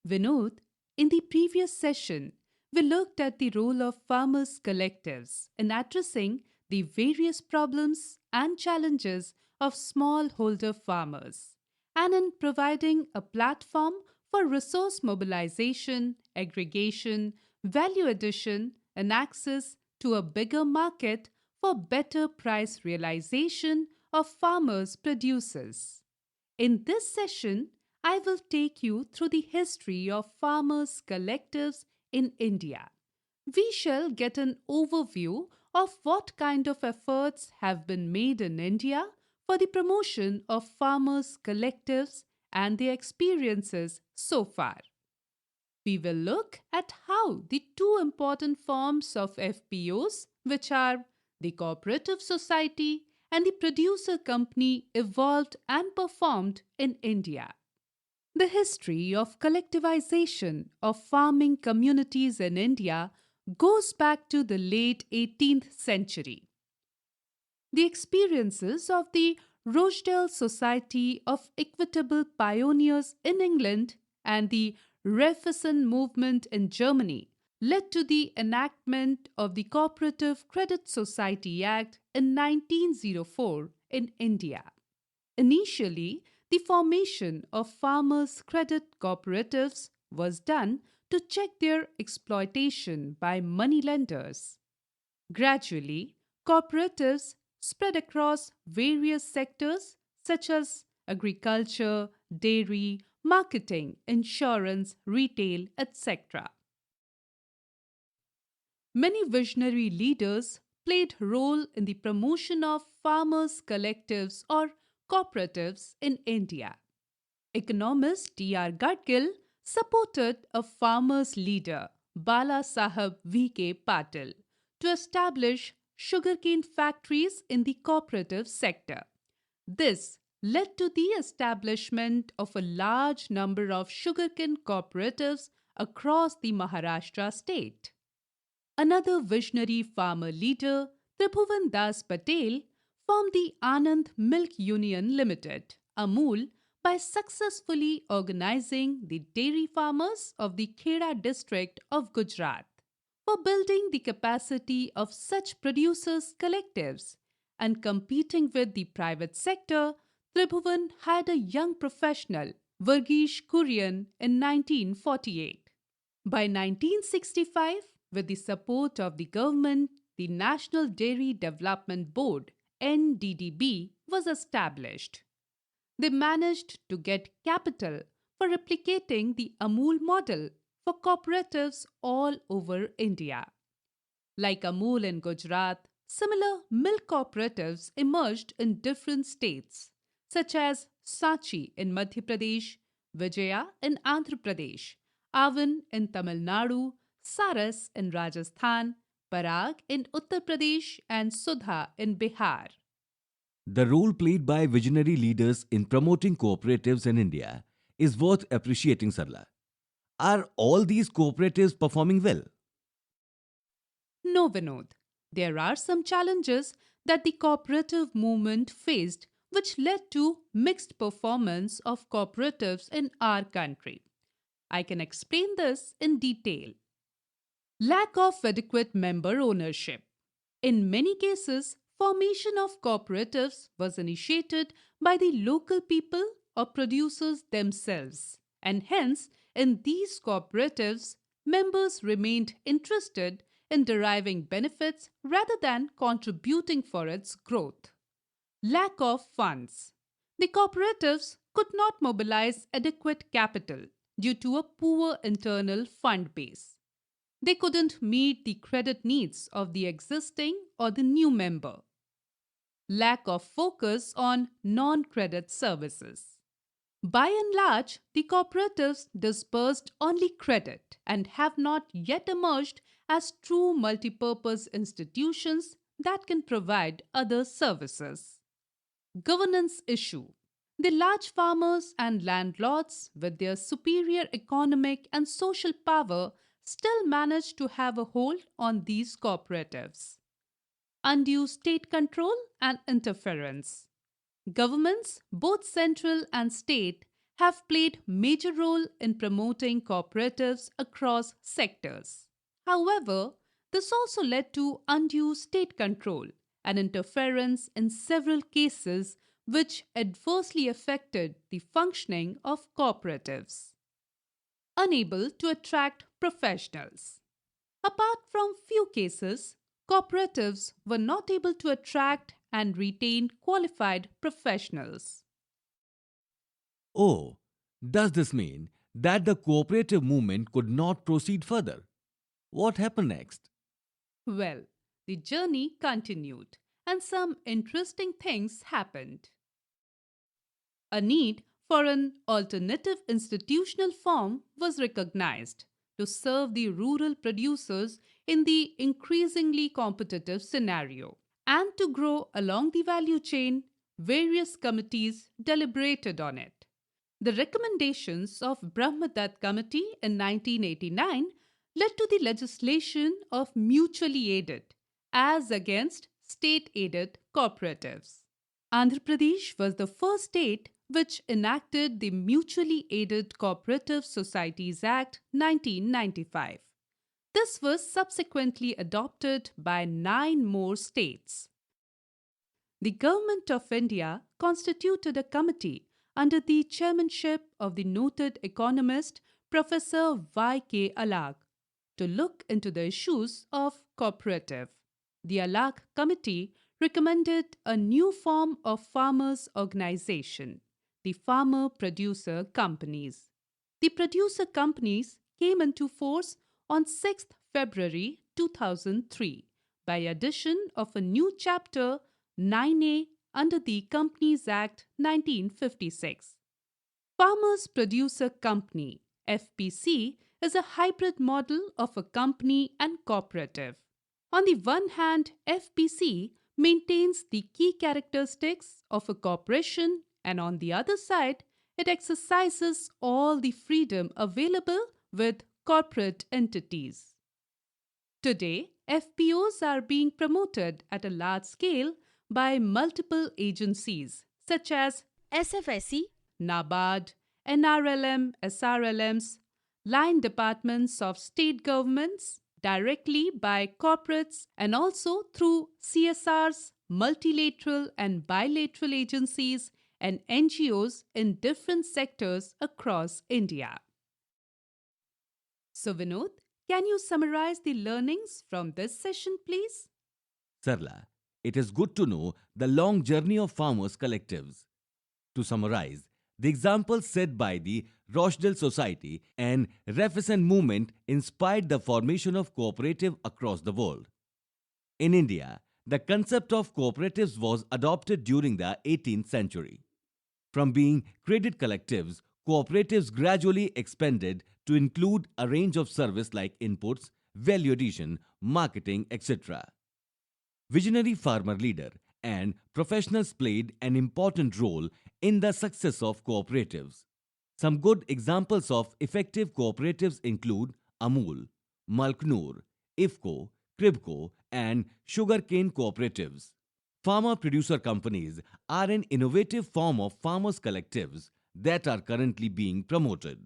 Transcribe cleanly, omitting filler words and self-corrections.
Vinod, in the previous session, we looked at the role of farmers' collectives in addressing the various problems and challenges of smallholder farmers and in providing a platform for resource mobilization, aggregation, value addition, and access to a bigger market for better price realization of farmers' produces. In this session, I will take you through the history of farmers' collectives in India. We shall get an overview of what kind of efforts have been made in India for the promotion of farmers' collectives and their experiences so far. We will look at how the two important forms of FPOs, which are the cooperative society and the producer company, evolved and performed in India. The history of collectivization of farming communities in India goes back to the late 18th century. The experiences of the Rochdale Society of Equitable Pioneers in England and the Reifeisen movement in Germany led to the enactment of the Cooperative Credit Society Act in 1904 in India. Initially, the formation of farmers' credit cooperatives was done to check their exploitation by moneylenders. Gradually, cooperatives spread across various sectors such as agriculture, dairy, marketing, insurance, retail, etc. Many visionary leaders played role in the promotion of farmers' collectives or cooperatives in India. Economist T.R. Gadgil supported a farmers' leader, Bala Sahib V.K. Patil, to establish sugarcane factories in the cooperative sector. This led to the establishment of a large number of sugarcane cooperatives across the Maharashtra state. Another visionary farmer leader, Tribhuvan Das Patel, formed the Anand Milk Union Limited, Amul, by successfully organizing the dairy farmers of the Kheda district of Gujarat. For building the capacity of such producers' collectives and competing with the private sector, Tribhuvan hired a young professional, Vargheese Kurian, in 1948. By 1965, with the support of the government, the National Dairy Development Board (NDDB) was established. They managed to get capital for replicating the Amul model for cooperatives all over India. Like Amul in Gujarat, similar milk cooperatives emerged in different states, such as Sachi in Madhya Pradesh, Vijaya in Andhra Pradesh, Avan in Tamil Nadu, Saras in Rajasthan, Parag in Uttar Pradesh, and Sudha in Bihar. The role played by visionary leaders in promoting cooperatives in India is worth appreciating, Sarla. Are all these cooperatives performing well? No, Vinod. There are some challenges that the cooperative movement faced which led to mixed performance of cooperatives in our country. I can explain this in detail. Lack of adequate member ownership. In many cases, formation of cooperatives was initiated by the local people or producers themselves, and hence, in these cooperatives, members remained interested in deriving benefits rather than contributing for its growth. Lack of funds. The cooperatives could not mobilize adequate capital due to a poor internal fund base. They couldn't meet the credit needs of the existing or the new member. Lack of focus on non credit services. By and large, the cooperatives disbursed only credit and have not yet emerged as true multipurpose institutions that can provide other services. Governance issue. The large farmers and landlords, with their superior economic and social power, still manage to have a hold on these cooperatives. Undue state control and interference. Governments, both central and state, have played major role in promoting cooperatives across sectors. However, this also led to undue state control and interference in several cases which adversely affected the functioning of cooperatives. Unable to attract professionals. Apart from few cases, cooperatives were not able to attract and retain qualified professionals. Oh, does this mean that the cooperative movement could not proceed further? What happened next? Well, the journey continued and some interesting things happened. A need for an alternative institutional form was recognized to serve the rural producers in the increasingly competitive scenario. And to grow along the value chain, various committees deliberated on it. The recommendations of Brahmadat Committee in 1989 led to the legislation of mutually aided as against state aided cooperatives. Andhra Pradesh was the first state which enacted the Mutually Aided Cooperative Societies Act 1995. This was subsequently adopted by 9 more states. The Government of India constituted a committee under the chairmanship of the noted economist Professor Y.K. Alag to look into the issues of cooperative. The Alag Committee recommended a new form of farmers' organization, the farmer producer companies. The producer companies came into force on 6th February 2003 by addition of a new chapter 9A under the Companies Act 1956. Farmers Producer Company (FPC) is a hybrid model of a company and cooperative. On the one hand, FPC maintains the key characteristics of a corporation, and on the other side, it exercises all the freedom available with corporate entities. Today, FPOs are being promoted at a large scale by multiple agencies such as SFSC, NABARD, NRLM, SRLMs, line departments of state governments, directly by corporates, and also through CSRs, multilateral and bilateral agencies, and NGOs in different sectors across India. So, Vinod, can you summarize the learnings from this session, please? Sarla, it is good to know the long journey of farmers' collectives. To summarize, the examples set by the Rochdale Society and Reficent movement inspired the formation of cooperative across the world. In India, the concept of cooperatives was adopted during the 18th century. From being credit collectives, cooperatives gradually expanded to include a range of service like inputs, value addition, marketing, etc. Visionary farmer leader and professionals played an important role in the success of cooperatives. Some good examples of effective cooperatives include Amul, Malknoor, IFCO, Cribco, and sugarcane cooperatives. Farmer producer companies are an innovative form of farmers' collectives that are currently being promoted.